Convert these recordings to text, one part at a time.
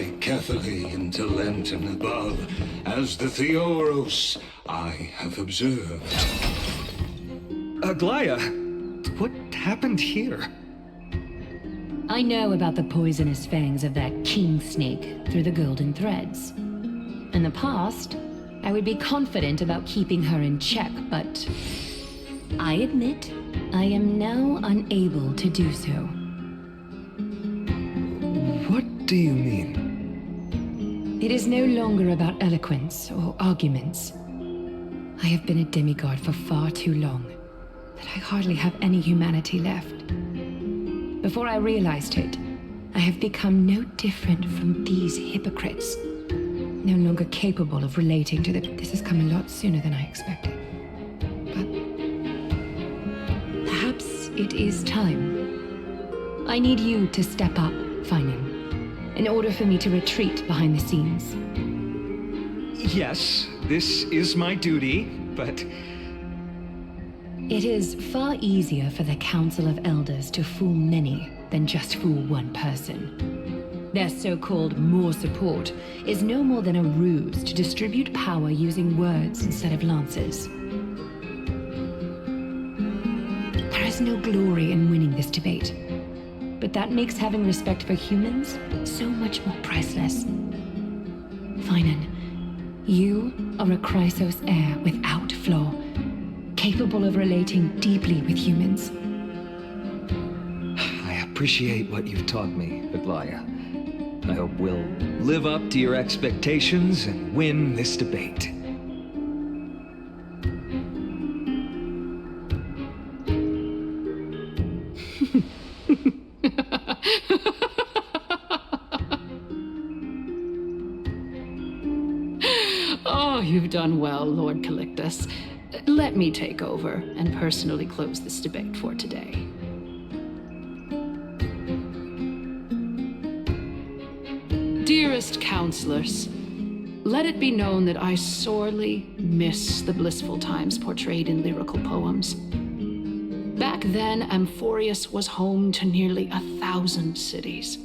by Catholic into Lent and above, as the Theoros I have observed. Aglaya, what happened here? I know about the poisonous fangs of that king snake through the golden threads. In the past, I would be confident about keeping her in check, but I admit I am now unable to do so. What do you mean? It is no longer about eloquence or arguments. I have been a demigod for far too long that I hardly have any humanity left. Before I realized it, I have become no different from these hypocrites. No longer capable of relating to the... This has come a lot sooner than I expected. But perhaps it is time. I need you to step up, Finan, in order for me to retreat behind the scenes. Yes, this is my duty, but... It is far easier for the Council of Elders to fool many than just fool one person. Their so-called more support is no more than a ruse to distribute power using words instead of lances. There is no glory in winning this debate, but that makes having respect for humans so much more priceless. Finan, you are a Chrysos heir without flaw, capable of relating deeply with humans. I appreciate what you've taught me, Aglaya. I hope we'll live up to your expectations and win this debate. Oh, you've done well, Lord Calictus. Let me take over and personally close this debate for today. Dearest counselors, let it be known that I sorely miss the blissful times portrayed in lyrical poems. Back then, Amphorius was home to nearly 1,000 cities,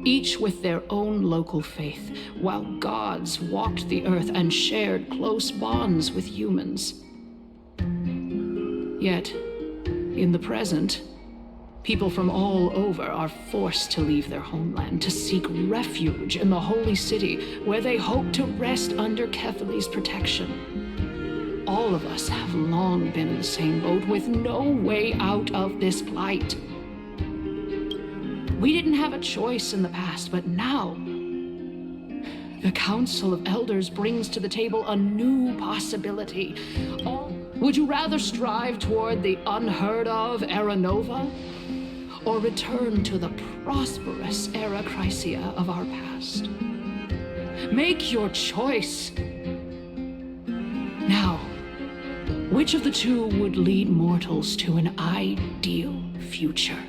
each with their own local faith, while gods walked the earth and shared close bonds with humans. Yet, in the present, people from all over are forced to leave their homeland to seek refuge in the holy city, where they hope to rest under Kethali's protection. All of us have long been in the same boat, with no way out of this plight. We didn't have a choice in the past, but now, the Council of Elders brings to the table a new possibility. Would you rather strive toward the unheard of Era Nova, or return to the prosperous Era Chrysia of our past? Make your choice. Now, which of the two would lead mortals to an ideal future?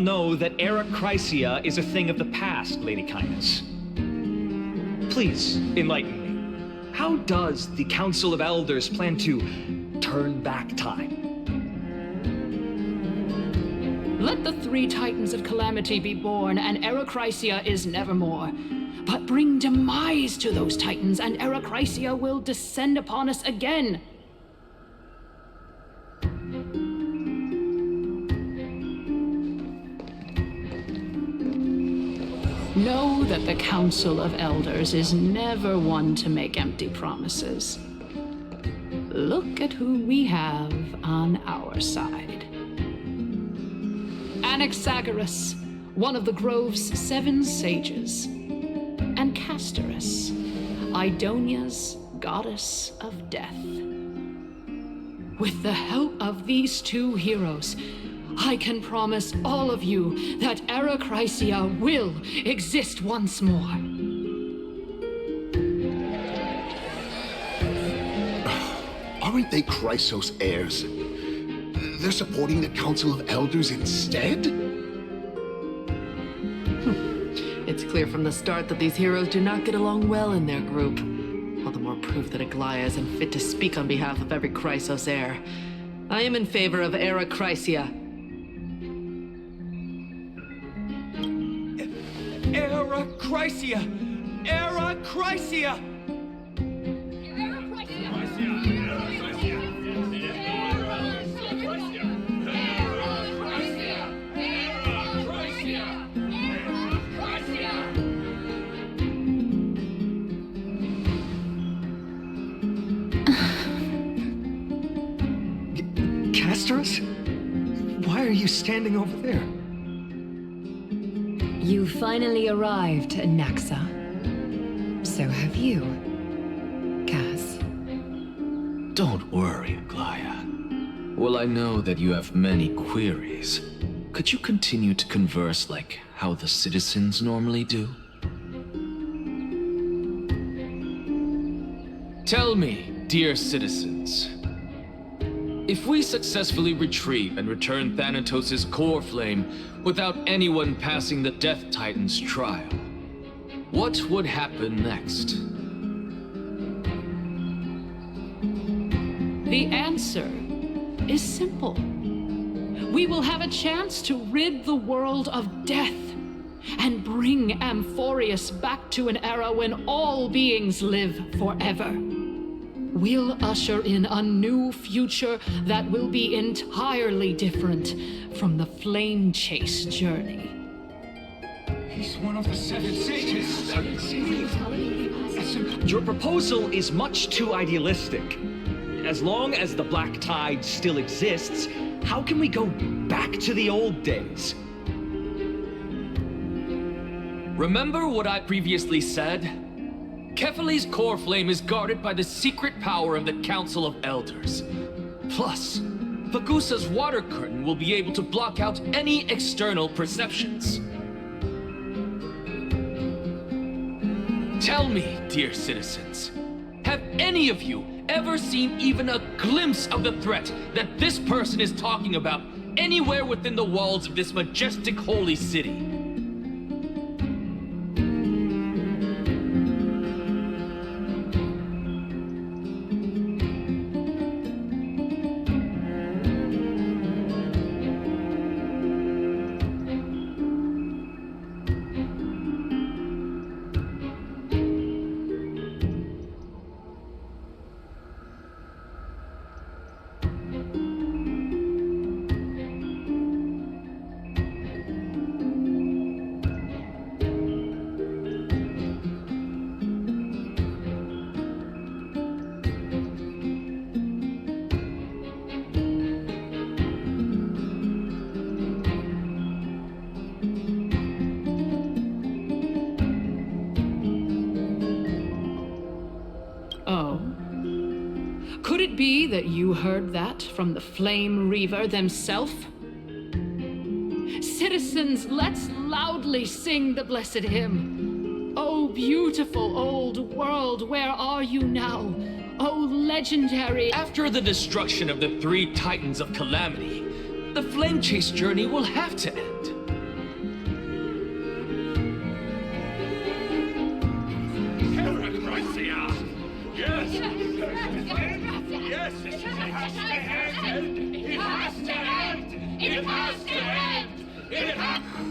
know that Era Chrysia is a thing of the past, Lady Kindness. Please, enlighten me. How does the Council of Elders plan to turn back time? Let the three Titans of Calamity be born, and Era Chrysia is nevermore. But bring demise to those Titans, and Era Chrysia will descend upon us again. Know that the Council of Elders is never one to make empty promises. Look at who we have on our side. Anaxagoras, one of the Grove's 7 sages, and Castorus, Idonia's goddess of death. With the help of these 2 heroes, I can promise all of you that Era Chrysia will exist once more. Aren't they Chrysos heirs? They're supporting the Council of Elders instead? It's clear from the start that these heroes do not get along well in their group. All the more proof that Aglaia is unfit to speak on behalf of every Chrysos heir. I am in favor of Era Chrysia. Era Chrysia! Era Chrysia! Castorus? Why are you standing over there? You finally arrived, Naxa. So have you, Cass. Don't worry, Aglaia. Well, I know that you have many queries. Could you continue to converse like how the citizens normally do? Tell me, dear citizens, if we successfully retrieve and return Thanatos' core flame without anyone passing the Death Titan's trial, what would happen next? The answer is simple. We will have a chance to rid the world of death and bring Amphorius back to an era when all beings live forever. We'll usher in a new future that will be entirely different from the flame chase journey. He's one of the 7 sages. Your proposal is much too idealistic. As long as the Black Tide still exists, how can we go back to the old days? Remember what I previously said? Kefali's core flame is guarded by the secret power of the Council of Elders. Plus, Fagusa's water curtain will be able to block out any external perceptions. Tell me, dear citizens, have any of you ever seen even a glimpse of the threat that this person is talking about anywhere within the walls of this majestic holy city? Could it be that you heard that from the Flame Reaver themselves? Citizens, let's loudly sing the blessed hymn. Oh, beautiful old world, where are you now? Oh, legendary... After the destruction of the 3 Titans of Calamity, the Flame Chase journey will have to end.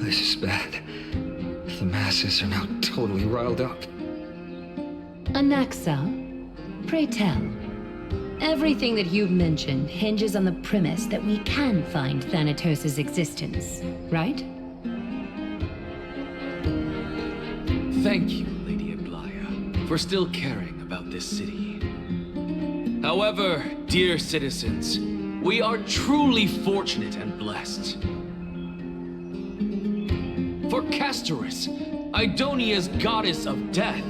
This is bad. The masses are now totally riled up. Anaxa, pray tell. Everything that you've mentioned hinges on the premise that we can find Thanatos' existence, right? Thank you, Lady Aglaya, for still caring about this city. However, dear citizens, we are truly fortunate and blessed. For Castorus, Idonia's goddess of death,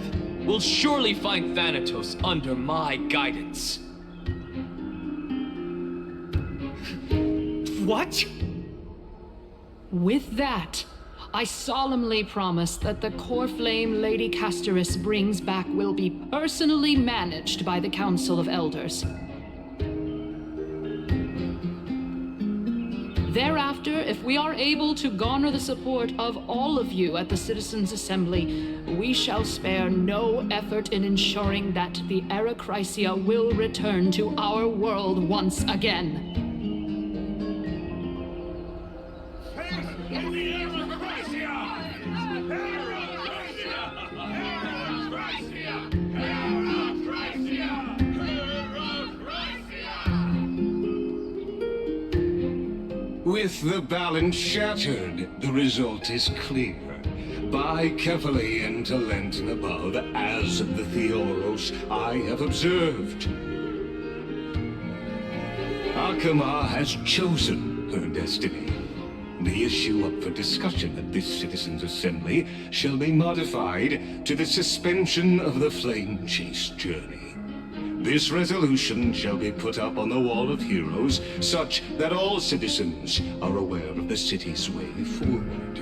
will surely find Thanatos under my guidance. What? With that, I solemnly promise that the core flame Lady Castorus brings back will be personally managed by the Council of Elders. Thereafter, if we are able to garner the support of all of you at the Citizens' Assembly, we shall spare no effort in ensuring that the Era Chrysia will return to our world once again. With the balance shattered, the result is clear. Buy carefully into Lenten above, as the Theoros I have observed. Akama has chosen her destiny. The issue up for discussion at this Citizens' Assembly shall be modified to the suspension of the Flame Chase journey. This resolution shall be put up on the Wall of Heroes, such that all citizens are aware of the city's way forward.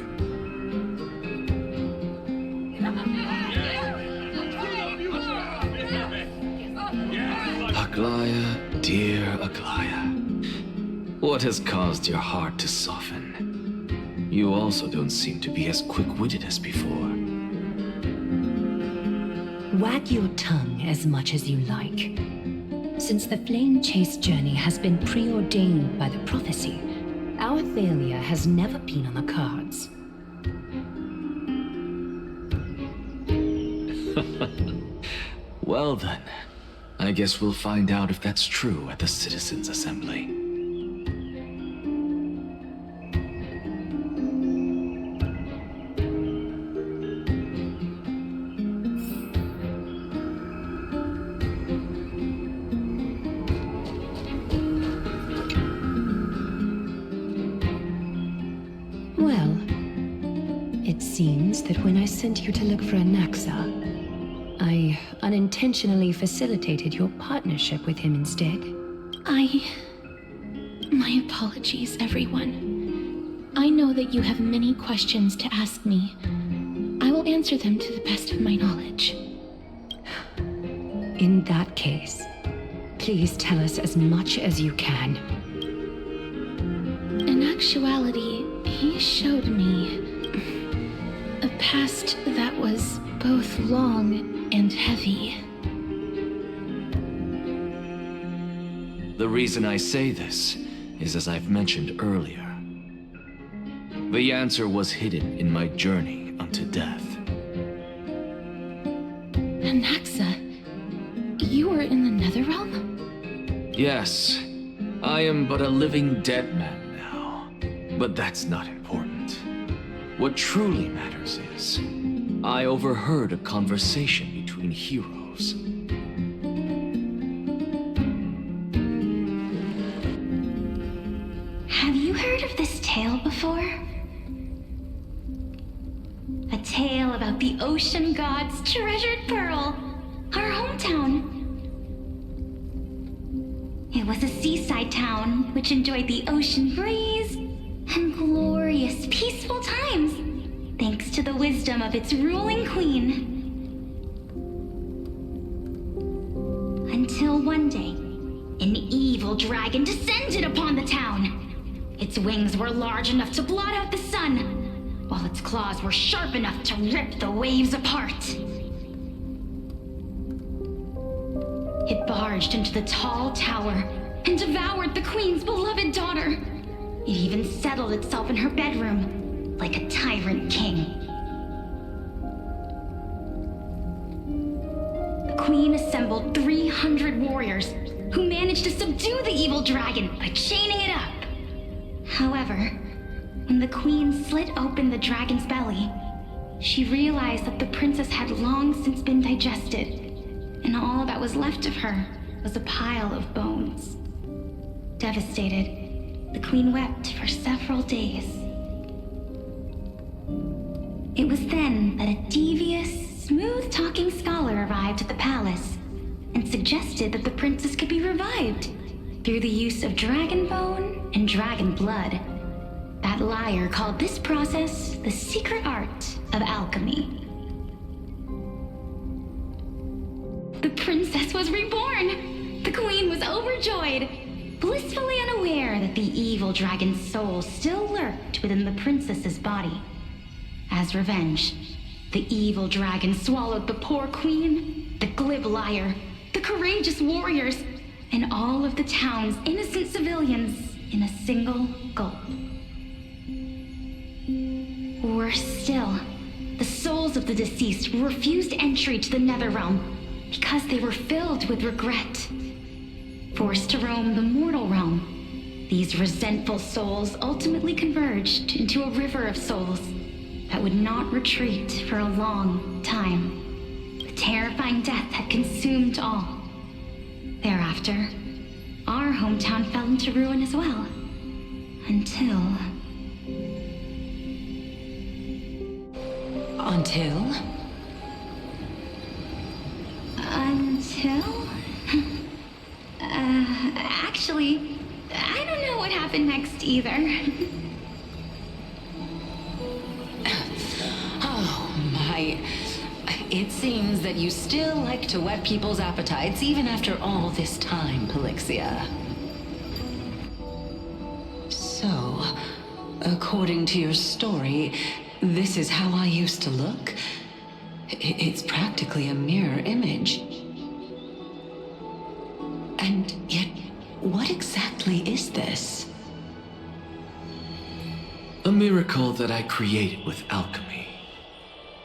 Aglaya, dear Aglaya, what has caused your heart to soften? You also don't seem to be as quick-witted as before. Wag your tongue as much as you like. Since the Flame Chase journey has been preordained by the prophecy, our failure has never been on the cards. Well then, I guess we'll find out if that's true at the Citizens' Assembly. Well, it seems that when I sent you to look for Anaxa, I unintentionally facilitated your partnership with him instead. My apologies, everyone. I know that you have many questions to ask me. I will answer them to the best of my knowledge. In that case, please tell us as much as you can. In actuality, he showed me a past that was both long and heavy. The reason I say this is as I've mentioned earlier. The answer was hidden in my journey unto death. Anaxa, you were in the Netherrealm? Yes, I am but a living dead man now, but that's not important. What truly matters is, I overheard a conversation between heroes. Have you heard of this tale before? A tale about the ocean god's treasured pearl, our hometown. It was a seaside town which enjoyed the ocean breeze and glorious, peaceful times, thanks to the wisdom of its ruling queen. Until one day, an evil dragon descended upon the town. Its wings were large enough to blot out the sun, while its claws were sharp enough to rip the waves apart. It barged into the tall tower, and devoured the queen's beloved daughter. It even settled itself in her bedroom, like a tyrant king. The queen assembled 300 warriors who managed to subdue the evil dragon by chaining it up. However, when the queen slit open the dragon's belly, she realized that the princess had long since been digested, and all that was left of her was a pile of bones. Devastated, the queen wept for several days. It was then that a devious, smooth-talking scholar arrived at the palace and suggested that the princess could be revived through the use of dragon bone and dragon blood. That liar called this process the secret art of alchemy. The princess was reborn! The queen was overjoyed, blissfully unaware that the evil dragon's soul still lurked within the princess's body. As revenge, the evil dragon swallowed the poor queen, the glib liar, the courageous warriors, and all of the town's innocent civilians in a single gulp. Worse still, the souls of the deceased refused entry to the Netherrealm because they were filled with regret. Forced to roam the mortal realm, these resentful souls ultimately converged into a river of souls that would not retreat for a long time. The terrifying death had consumed all. Thereafter, our hometown fell into ruin as well. Until... Actually, I don't know what happened next either. Oh, my... It seems that you still like to whet people's appetites even after all this time, Pelixia. So, according to your story, this is how I used to look? It's practically a mirror image. And yet, what exactly is this? A miracle that I created with alchemy.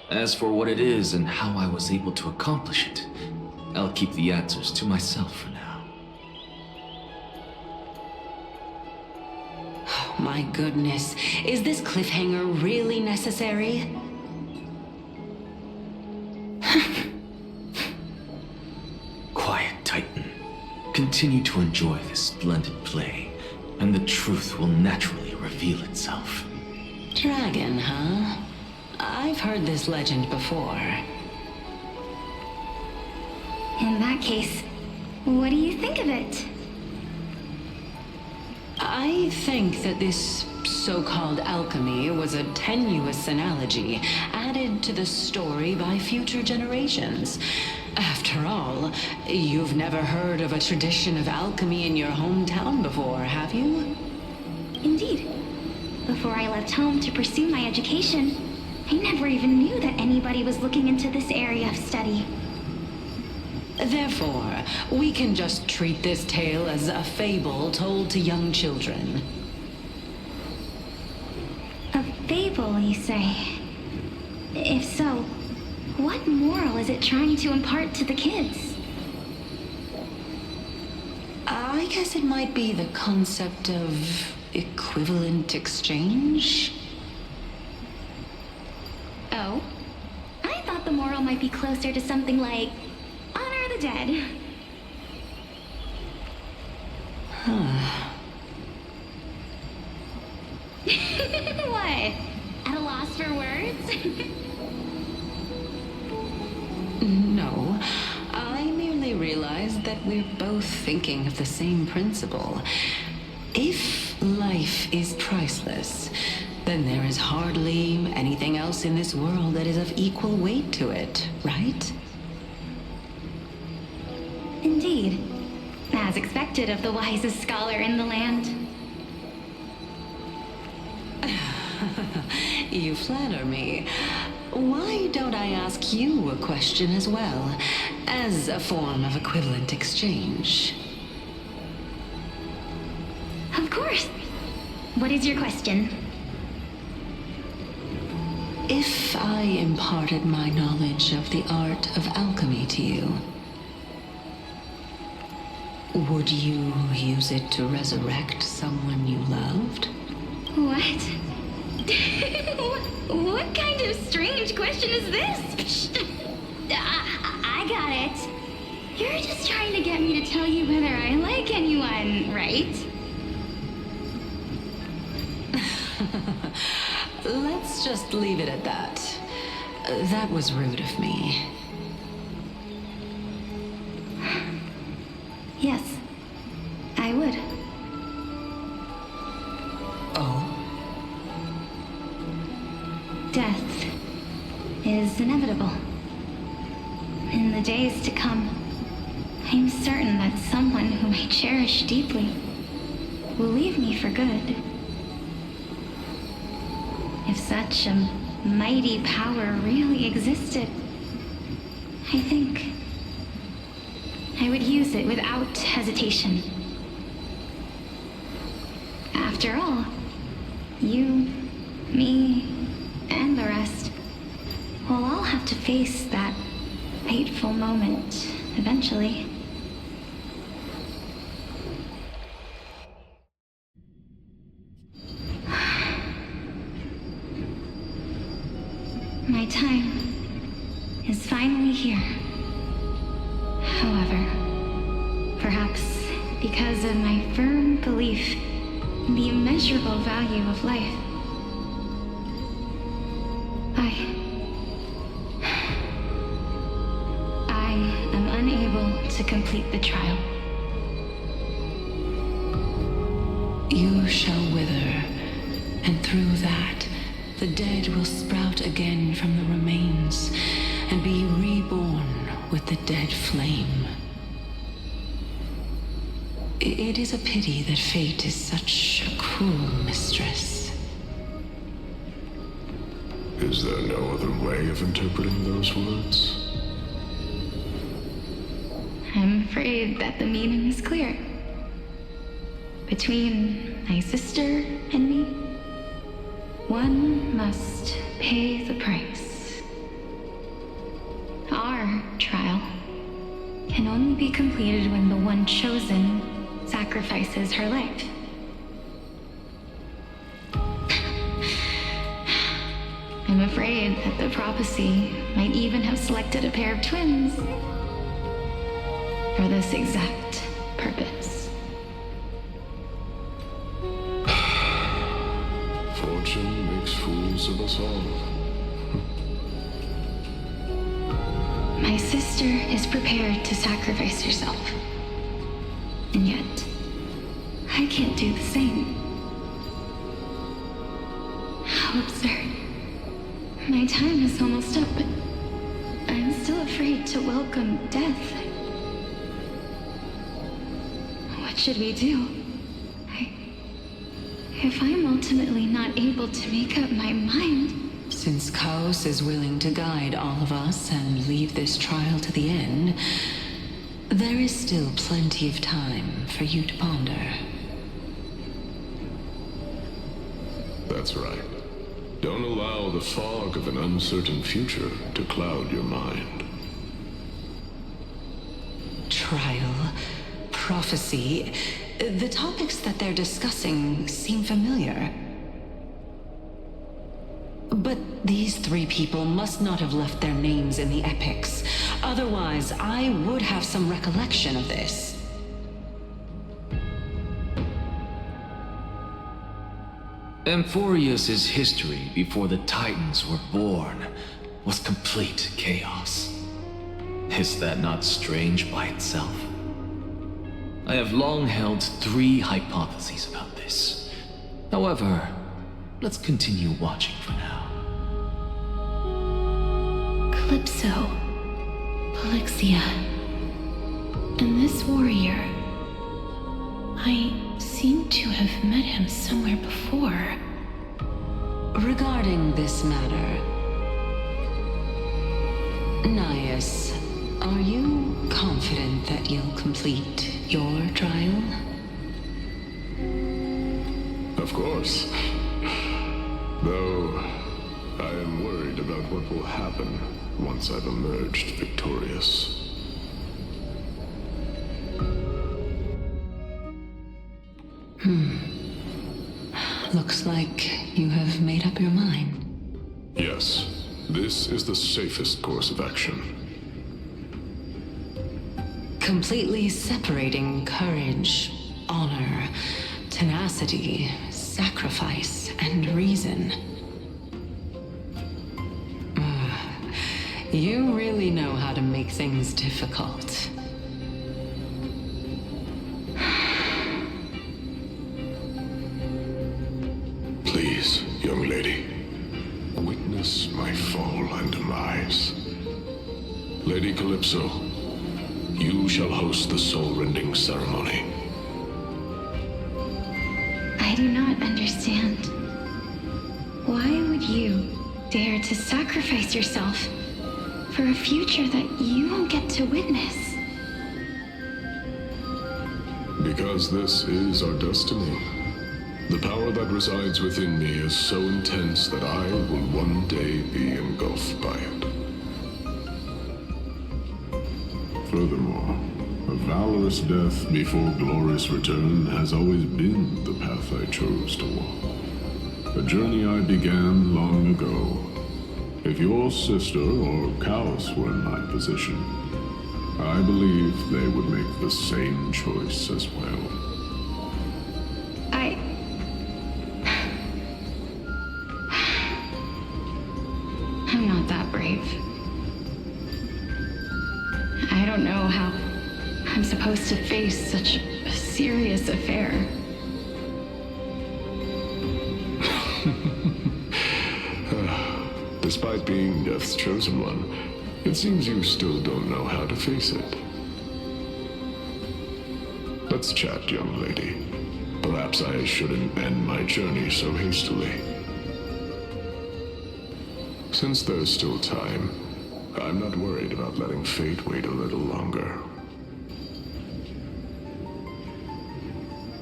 As for what it is and how I was able to accomplish it, I'll keep the answers to myself for now. Oh, my goodness. Is this cliffhanger really necessary? Quiet, Titan. Continue to enjoy this splendid play, and the truth will naturally reveal itself. Dragon, huh? I've heard this legend before. In that case, what do you think of it? I think that this so-called alchemy was a tenuous analogy added to the story by future generations. After all, you've never heard of a tradition of alchemy in your hometown before, have you? Indeed. Before I left home to pursue my education, I never even knew that anybody was looking into this area of study. Therefore, we can just treat this tale as a fable told to young children. A fable, you say? If so, what moral is it trying to impart to the kids? I guess it might be the concept of equivalent exchange? Oh? I thought the moral might be closer to something like honor the dead. What? At a loss for words? No, I merely realized that we're both thinking of the same principle. If life is priceless, then there is hardly anything else in this world that is of equal weight to it, right? Indeed. As expected of the wisest scholar in the land. You flatter me. Why don't I ask you a question as well, as a form of equivalent exchange? Of course. What is your question? If I imparted my knowledge of the art of alchemy to you, would you use it to resurrect someone you loved? What? What kind of strange question is this? I got it. You're just trying to get me to tell you whether I like anyone, right? Let's just leave it at that. That was rude of me. Yes, I would. Oh? Death is inevitable. In the days to come, I'm certain that someone whom I cherish deeply will leave me for good. If such a mighty power really existed, I think I would use it without hesitation. After all, you, me, and the rest will all have to face that fateful moment eventually. My time is finally here. However, perhaps because of my firm belief in the immeasurable value of life, I am unable to complete the trial. You shall wither, and through that, the dead will sprout again from the remains and be reborn with the dead flame. It is a pity that fate is such a cruel mistress. Is there no other way of interpreting those words? I'm afraid that the meaning is clear. Between my sister and me, one must pay the price. Our trial can only be completed when the one chosen sacrifices her life. I'm afraid that the prophecy might even have selected a pair of twins for this exact purpose. Fortune makes fools of us all. My sister is prepared to sacrifice herself. And yet, I can't do the same. How absurd. My time is almost up, but I'm still afraid to welcome death. What should we do? If I'm ultimately not able to make up my mind... Since Chaos is willing to guide all of us and leave this trial to the end, there is still plenty of time for you to ponder. That's right. Don't allow the fog of an uncertain future to cloud your mind. Trial, prophecy, the topics that they're discussing seem familiar. But these three people must not have left their names in the epics. Otherwise, I would have some recollection of this. Amphorius's history before the Titans were born was complete chaos. Is that not strange by itself? I have long held three hypotheses about this. However, let's continue watching for now. Calypso, Polixia, and this warrior. I seem to have met him somewhere before. Regarding this matter, Nias, are you confident that you'll complete your trial? Of course. Though, I am worried about what will happen once I've emerged victorious. Looks like you have made up your mind. Yes, this is the safest course of action. Completely separating courage, honor, tenacity, sacrifice, and reason. You really know how to make things difficult. Please, young lady, witness my fall and demise. Lady Calypso, you shall host the soul-rending ceremony. I do not understand. Why would you dare to sacrifice yourself for a future that you won't get to witness? Because this is our destiny. The power that resides within me is so intense that I will one day be engulfed by it. Furthermore, a valorous death before glorious return has always been the path I chose to walk. A journey I began long ago. If your sister or Callus were in my position, I believe they would make the same choice as well. I'm not that brave. I don't know how I'm supposed to face such a serious affair. Despite being Death's chosen one, it seems you still don't know how to face it. Let's chat, young lady. Perhaps I shouldn't end my journey so hastily. Since there's still time, I'm not worried about letting fate wait a little longer.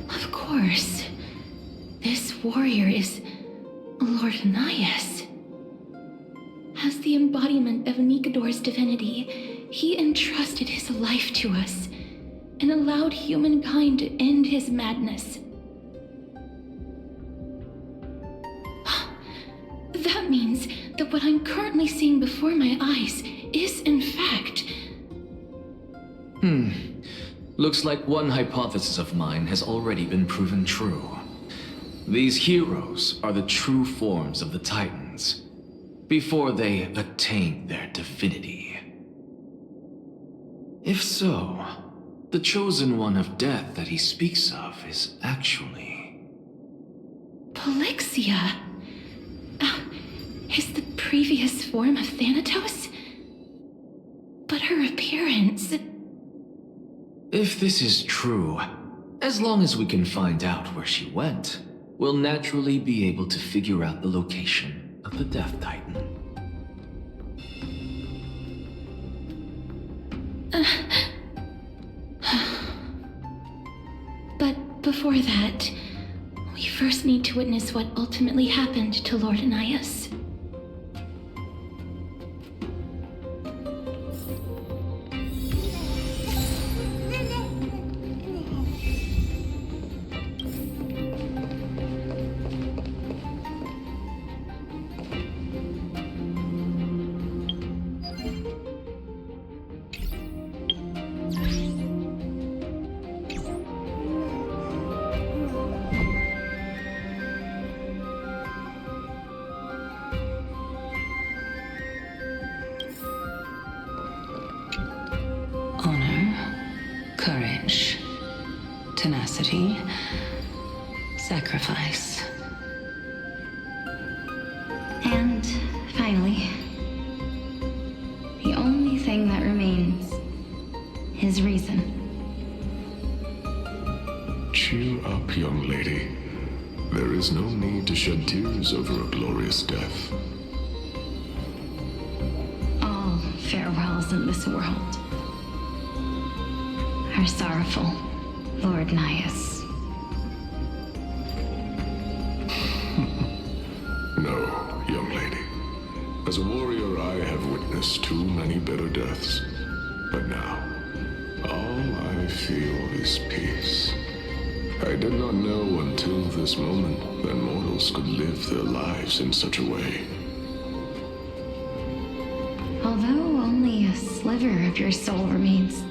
Of course. This warrior is Lord Anias. As the embodiment of Nikador's divinity, he entrusted his life to us and allowed humankind to end his madness. That means that what I'm currently seeing before my eyes is, in fact... Looks like one hypothesis of mine has already been proven true. These heroes are the true forms of the Titans, before they attain their divinity. If so, the chosen one of death that he speaks of is actually... Polixia? Is the previous form of Thanatos? But her appearance... If this is true, as long as we can find out where she went, we'll naturally be able to figure out the location of the Death Titan. But before that, we first need to witness what ultimately happened to Lord Anias. Courage, tenacity, sacrifice. And finally, the only thing that remains is reason. Cheer up, young lady. There is no need to shed tears over a glorious death. All farewells in this world are sorrowful, Lord Nias. As a warrior, I have witnessed too many bitter deaths. But now, all I feel is peace. I did not know until this moment that mortals could live their lives in such a way. Although only a sliver of your soul remains,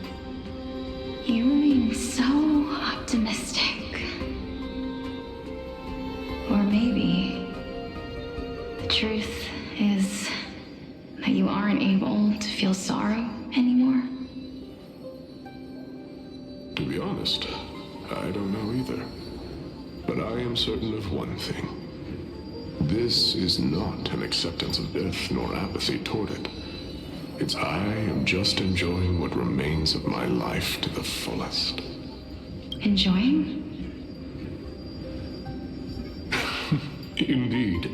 you remain so optimistic. Or maybe the truth is that you aren't able to feel sorrow anymore. To be honest, I don't know either. But I am certain of one thing. This is not an acceptance of death nor apathy toward it. It's I am just enjoying what remains of my life to the fullest. Enjoying? Indeed.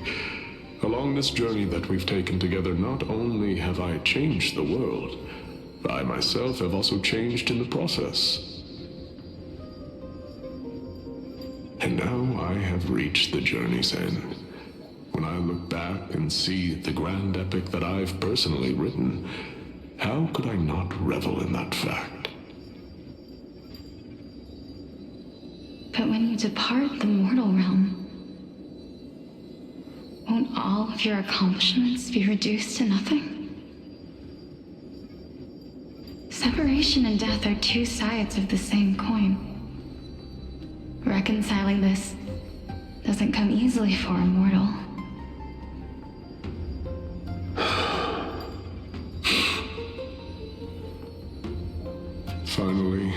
Along this journey that we've taken together, not only have I changed the world, I myself have also changed in the process. And now I have reached the journey's end. When I look back and see the grand epic that I've personally written, how could I not revel in that fact? But when you depart the mortal realm, won't all of your accomplishments be reduced to nothing? Separation and death are two sides of the same coin. Reconciling this doesn't come easily for a mortal. Finally,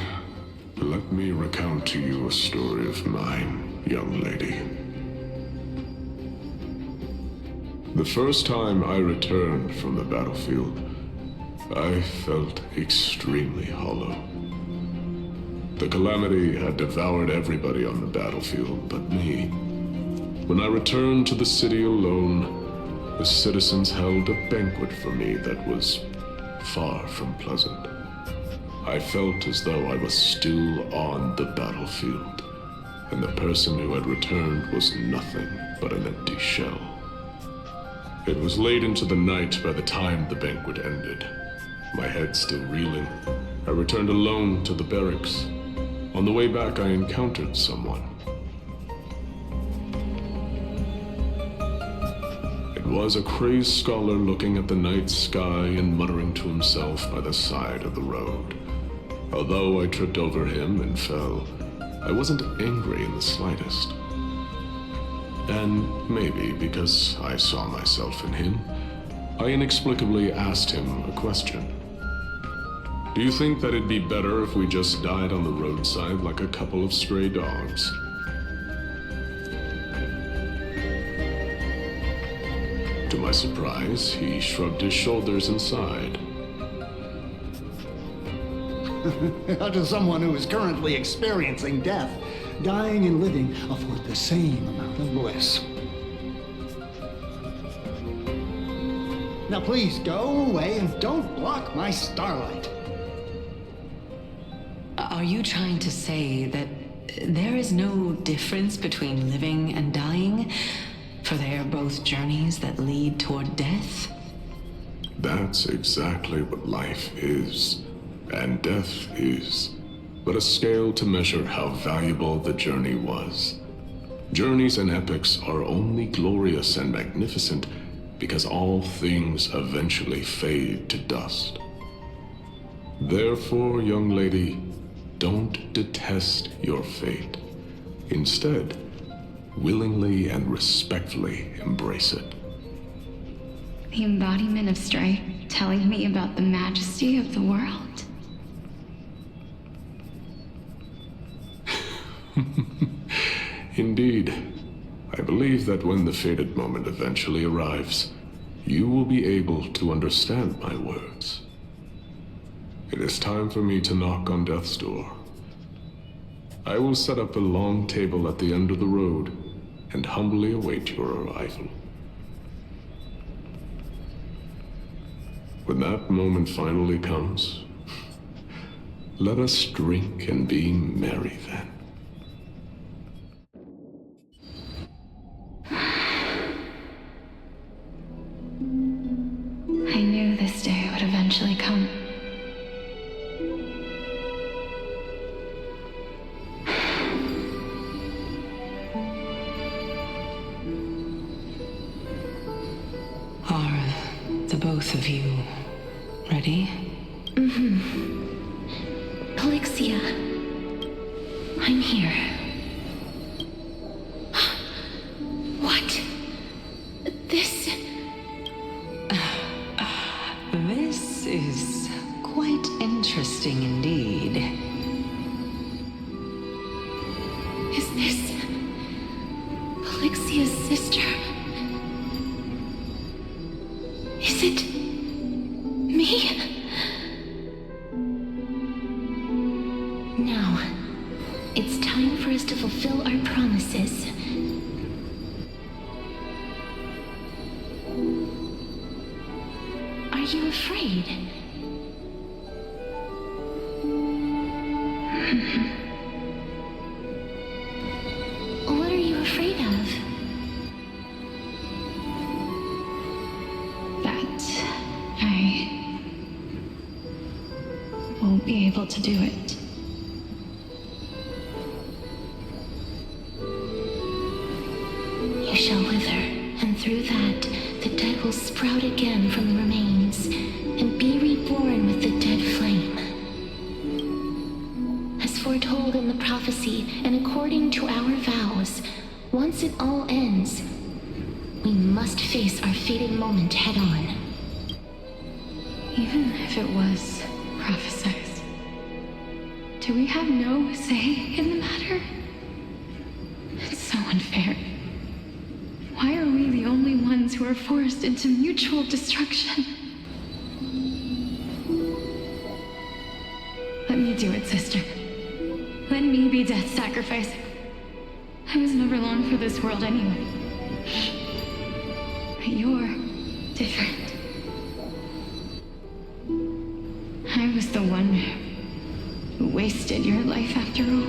let me recount to you a story of mine, young lady. The first time I returned from the battlefield, I felt extremely hollow. The calamity had devoured everybody on the battlefield but me. When I returned to the city alone, the citizens held a banquet for me that was far from pleasant. I felt as though I was still on the battlefield, and the person who had returned was nothing but an empty shell. It was late into the night by the time the banquet ended. My head still reeling, I returned alone to the barracks. On the way back, I encountered someone. It was a crazed scholar looking at the night sky and muttering to himself by the side of the road. Although I tripped over him and fell, I wasn't angry in the slightest. And maybe because I saw myself in him, I inexplicably asked him a question. Do you think that it'd be better if we just died on the roadside like a couple of stray dogs? To my surprise, he shrugged his shoulders and sighed. To someone who is currently experiencing death, dying and living afford the same amount of bliss. Now please go away and don't block my starlight. Are you trying to say that there is no difference between living and dying? For they are both journeys that lead toward death? That's exactly what life is, and death is, but a scale to measure how valuable the journey was. Journeys and epics are only glorious and magnificent because all things eventually fade to dust. Therefore, young lady, don't detest your fate. Instead, willingly and respectfully embrace it. The embodiment of strength telling me about the majesty of the world. Indeed. I believe that when the fated moment eventually arrives, you will be able to understand my words. It is time for me to knock on death's door. I will set up a long table at the end of the road and humbly await your arrival. When that moment finally comes, let us drink and be merry then. eventually come. Are the both of you ready? Polixia, I'm here. What? This... This is quite interesting indeed. Is this... Polixia's sister? Is it... me? Now, it's time for us to fulfill our promises. Are you afraid? What are you afraid of? That I won't be able to do it. You shall wither, and through that, the dead will sprout again from the remains, and be reborn with the dead flame. As foretold in the prophecy, and according to our vows, once it all ends, we must face our fated moment head-on. Even if it was prophesied, do we have no say in the matter? It's so unfair. Why are we the only ones who are forced into mutual destruction? Let me do it, sister. Let me be death's sacrifice. I was never long for this world anyway. But you're different. I was the one who wasted your life after all.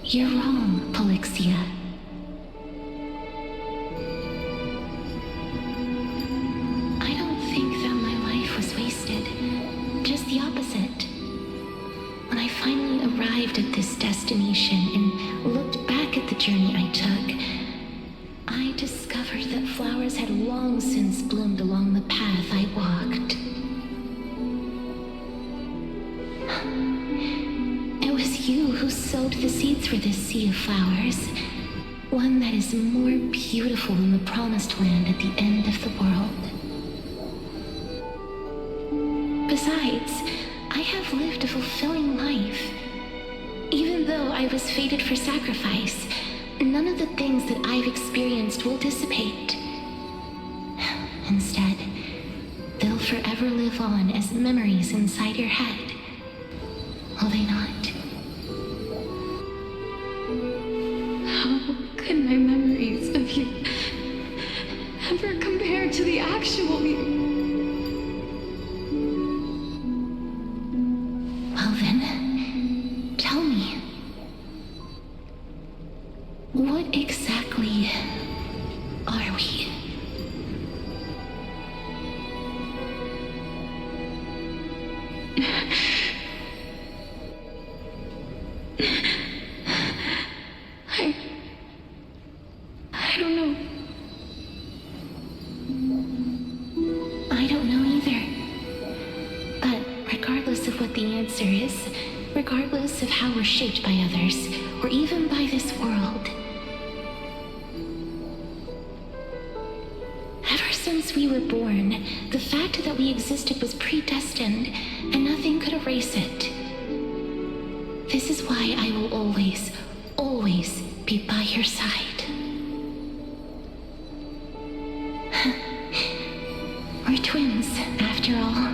You're wrong, Polixia. I don't think that my life was wasted. Just the opposite. When I finally arrived at this destination and looked back at the journey I took, I discovered that flowers had long since bloomed along the path I walked. It was you who sowed the seeds for this sea of flowers, one that is more beautiful than the promised land at the end of the world. Besides, I have lived a fulfilling life. Even though I was fated for sacrifice, none of the things that I've experienced will dissipate. Instead, they'll forever live on as memories inside your head. Will they not? How could my memories of you ever compare to the actual you? Well then, tell me. What exactly are we? I don't know. I don't know either. But regardless of what the answer is, regardless of how we're shaped by others, or even by this world, ever since we were born, the fact that we existed was predestined, and nothing could erase it. This is why I will always, always be by your side. We're twins, after all.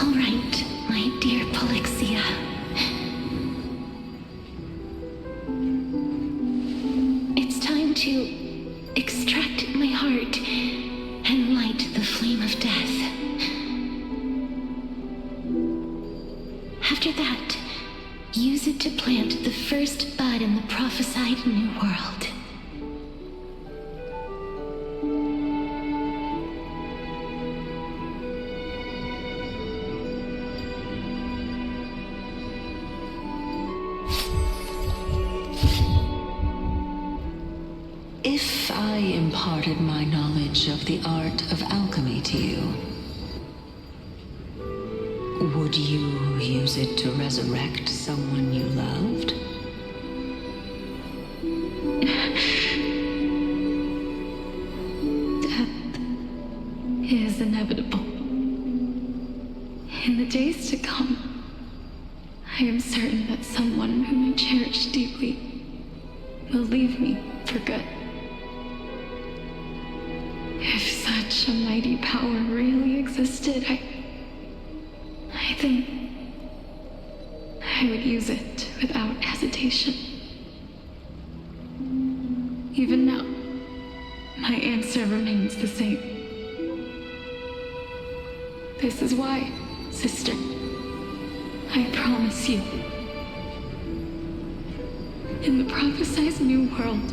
All right, my dear Polixia. It's time to extract my heart and light the flame of death. to plant the first bud in the prophesied new world. If I imparted my knowledge of the art of alchemy to you, would you use it to resurrect someone you loved? Death is inevitable. In the days to come, I am certain that someone whom I cherish deeply will leave me for good. If such a mighty power really existed, I think I would use it without hesitation. Even now, my answer remains the same. This is why, sister, I promise you, in the prophesied new world,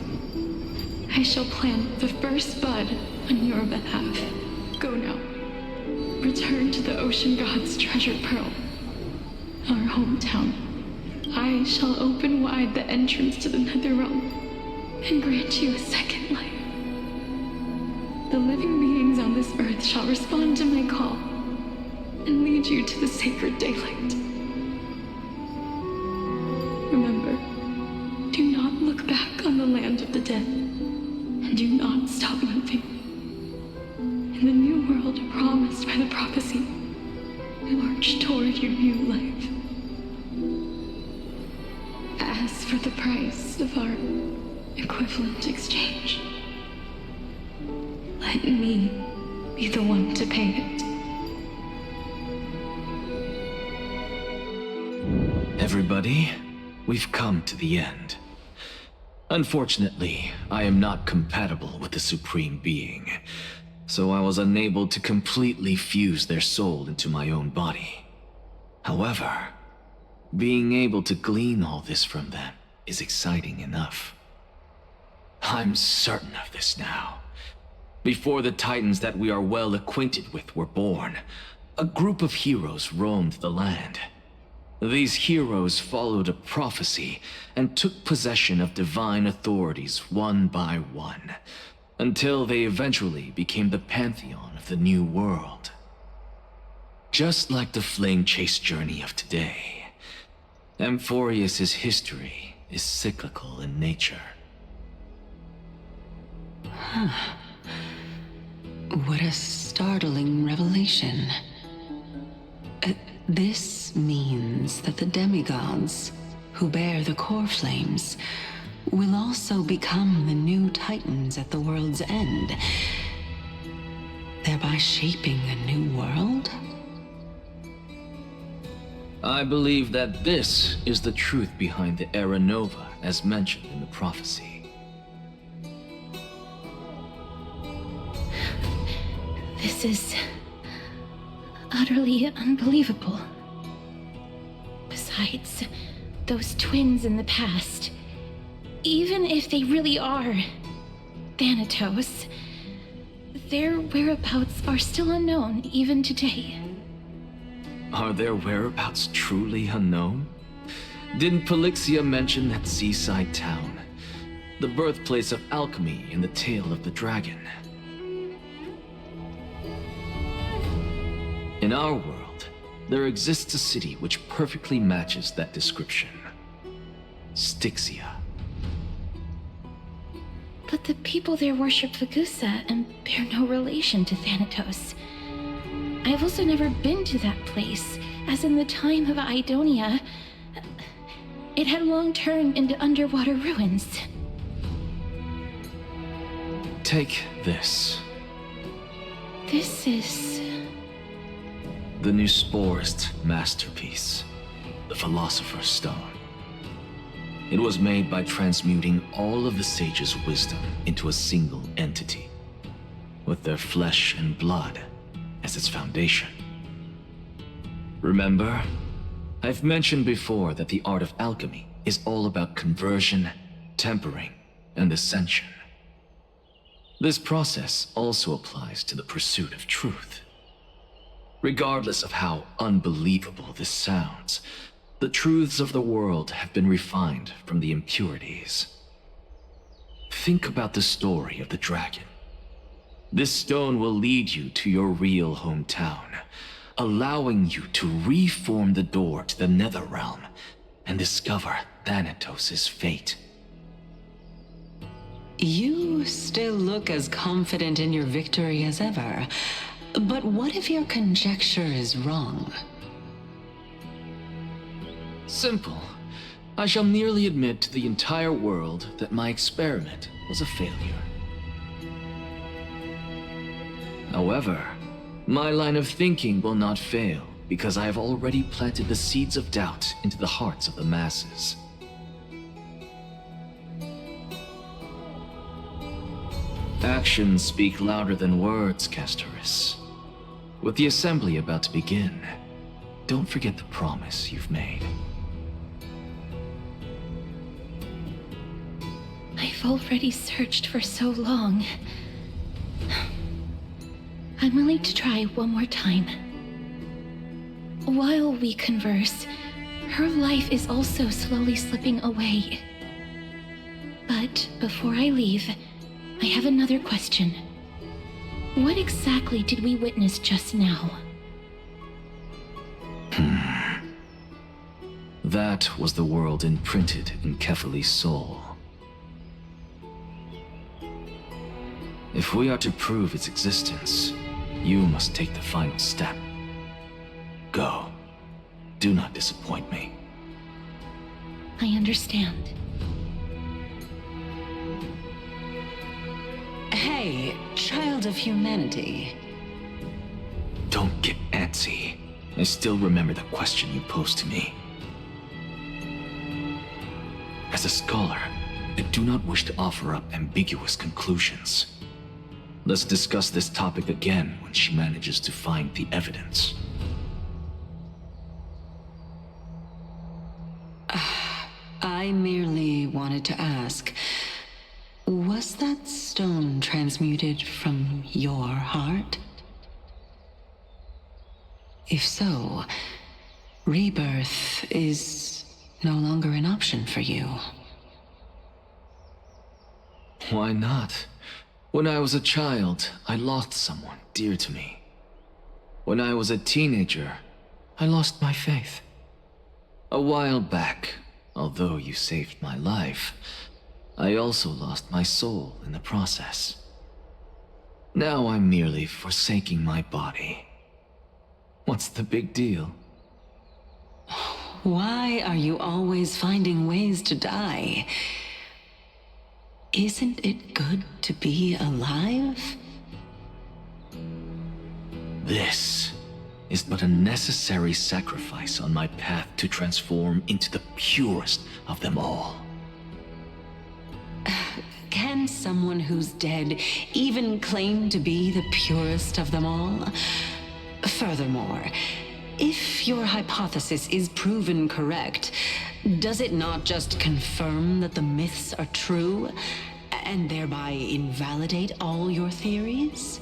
I shall plant the first bud on your behalf. Go now. Return to the ocean god's treasured pearl, our hometown. I shall open wide the entrance to the Netherrealm and grant you a second life. The living beings on this earth shall respond to my call and lead you to the sacred daylight. Remember, do not look back on the land of the dead, and do not stop moving. In the new world promised by the prophecy, march toward your new life. As for the price of our equivalent exchange, let me be the one to pay it. Everybody, we've come to the end. Unfortunately, I am not compatible with the Supreme Being, so I was unable to completely fuse their soul into my own body. However, being able to glean all this from them is exciting enough. I'm certain of this now. Before the Titans that we are well acquainted with were born, a group of heroes roamed the land. These heroes followed a prophecy and took possession of divine authorities one by one, until they eventually became the pantheon of the new world. Just like the flame chase journey of today, Amphorius's history is cyclical in nature. What a startling revelation. This means that the demigods, who bear the core flames, will also become the new Titans at the world's end, thereby shaping a new world? I believe that this is the truth behind the Era Nova as mentioned in the prophecy. This is utterly unbelievable. Besides, those twins in the past, even if they really are Thanatos, their whereabouts are still unknown even today. Are their whereabouts truly unknown? Didn't Polixia mention that seaside town, the birthplace of alchemy in the tale of the dragon? In our world, there exists a city which perfectly matches that description. Styxia. But the people there worship Vagusa and bear no relation to Thanatos. I've also never been to that place, as in the time of Idonia, it had long turned into underwater ruins. Take this. This is... the new Sporist masterpiece, the Philosopher's Stone. It was made by transmuting all of the sages' wisdom into a single entity, with their flesh and blood as its foundation. Remember, I've mentioned before that the art of alchemy is all about conversion, tempering, and ascension. This process also applies to the pursuit of truth. Regardless of how unbelievable this sounds, the truths of the world have been refined from the impurities. Think about the story of the dragon. This stone will lead you to your real hometown, allowing you to reform the door to the Netherrealm and discover Thanatos' fate. You still look as confident in your victory as ever. But what if your conjecture is wrong? Simple. I shall merely admit to the entire world that my experiment was a failure. However, my line of thinking will not fail because I have already planted the seeds of doubt into the hearts of the masses. Actions speak louder than words, Castoris. With the assembly about to begin, don't forget the promise you've made. I've already searched for so long. I'm willing to try one more time. While we converse, her life is also slowly slipping away. But before I leave, I have another question. What exactly did we witness just now? That was the world imprinted in Kefali's soul. If we are to prove its existence, you must take the final step. Go. Do not disappoint me. I understand. Hey, child of humanity. Don't get antsy. I still remember the question you posed to me. As a scholar, I do not wish to offer up ambiguous conclusions. Let's discuss this topic again when she manages to find the evidence. I merely wanted to ask, was that stone transmuted from your heart? If so, rebirth is no longer an option for you. Why not? When I was a child, I lost someone dear to me. When I was a teenager, I lost my faith. A while back, although you saved my life, I also lost my soul in the process. Now I'm merely forsaking my body. What's the big deal? Why are you always finding ways to die? Isn't it good to be alive? This is but a necessary sacrifice on my path to transform into the purest of them all. Can someone who's dead even claim to be the purest of them all? Furthermore, if your hypothesis is proven correct, does it not just confirm that the myths are true, and thereby invalidate all your theories?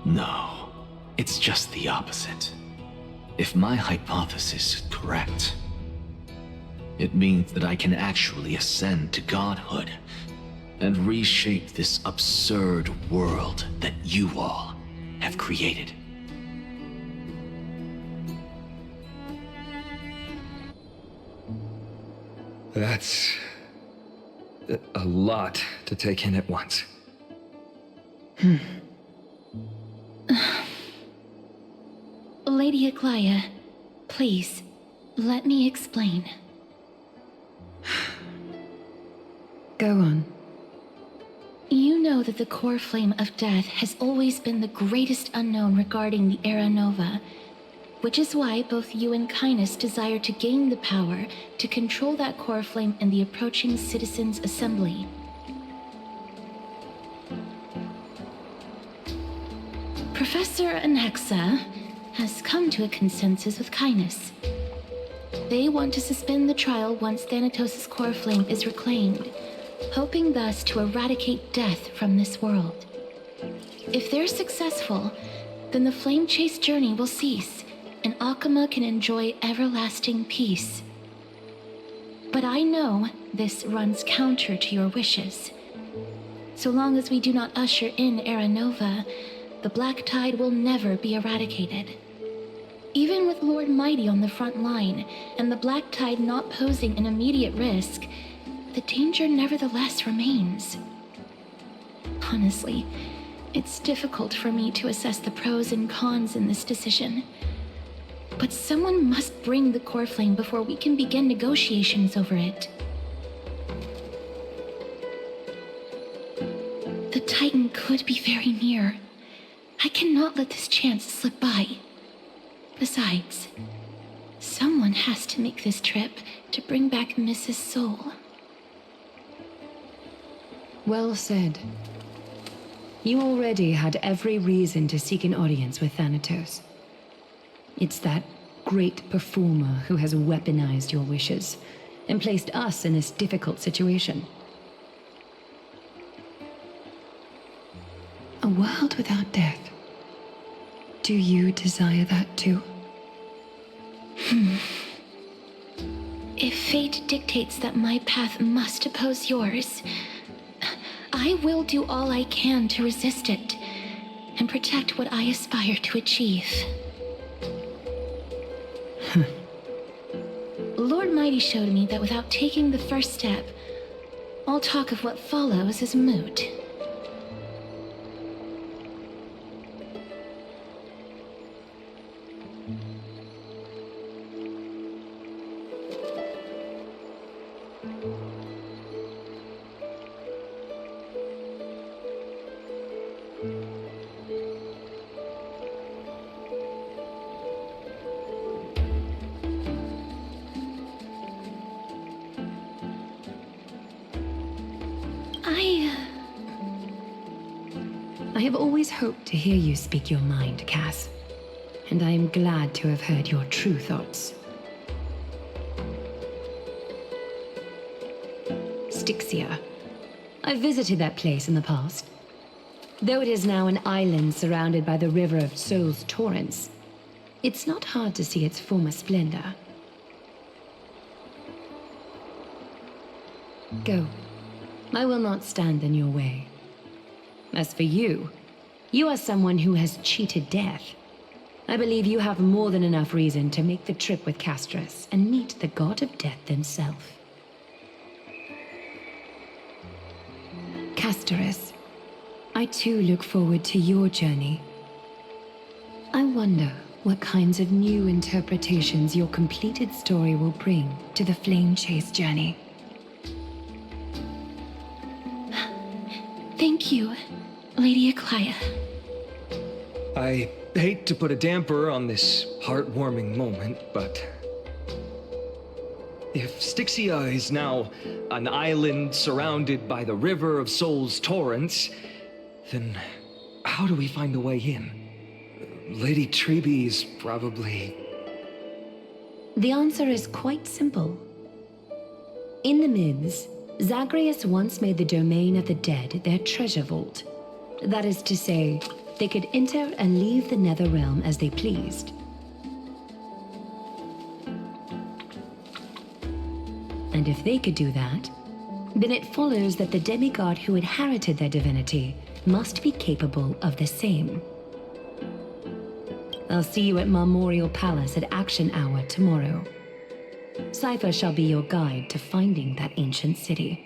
No, it's just the opposite. If my hypothesis is correct, it means that I can actually ascend to godhood and reshape this absurd world that you all have created. That's a lot to take in at once. Lady Aglaia, please, let me explain. Go on. You know that the core flame of death has always been the greatest unknown regarding the Era Nova, which is why both you and Kindness desire to gain the power to control that core flame in the approaching Citizens' Assembly. Professor Anexa has come to a consensus with Kindness. They want to suspend the trial once Thanatos' core flame is reclaimed, hoping thus to eradicate death from this world. If they're successful, then the flame chase journey will cease, and Akama can enjoy everlasting peace. But I know this runs counter to your wishes. So long as we do not usher in Era Nova, the Black Tide will never be eradicated. Even with Lord Mighty on the front line, and the Black Tide not posing an immediate risk, the danger nevertheless remains. Honestly, it's difficult for me to assess the pros and cons in this decision. But someone must bring the core flame before we can begin negotiations over it. The Titan could be very near. I cannot let this chance slip by. Besides, someone has to make this trip to bring back Mrs. Soul. Well said. You already had every reason to seek an audience with Thanatos. It's that great performer who has weaponized your wishes and placed us in this difficult situation. A world without death. Do you desire that too? If fate dictates that my path must oppose yours, I will do all I can to resist it and protect what I aspire to achieve. Lord Mighty showed me that without taking the first step, all talk of what follows is moot. I have always hoped to hear you speak your mind, Cass. And I am glad to have heard your true thoughts. Styxia. I visited that place in the past. Though it is now an island surrounded by the river of Soul's torrents, it's not hard to see its former splendor. Go. I will not stand in your way. As for you, you are someone who has cheated death. I believe you have more than enough reason to make the trip with Castris and meet the god of death himself. Castris, I too look forward to your journey. I wonder what kinds of new interpretations your completed story will bring to the Flame Chase journey. Thank you, Lady Aklaya. I hate to put a damper on this heartwarming moment, but if Styxia is now an island surrounded by the river of Soul's torrents, then how do we find a way in? Lady Trebe is probably... The answer is quite simple. In the myths, Zagreus once made the domain of the dead their treasure vault. That is to say, they could enter and leave the Netherrealm as they pleased. And if they could do that, then it follows that the demigod who inherited their divinity must be capable of the same. I'll see you at Marmorial Palace at Action Hour tomorrow. Cypher shall be your guide to finding that ancient city.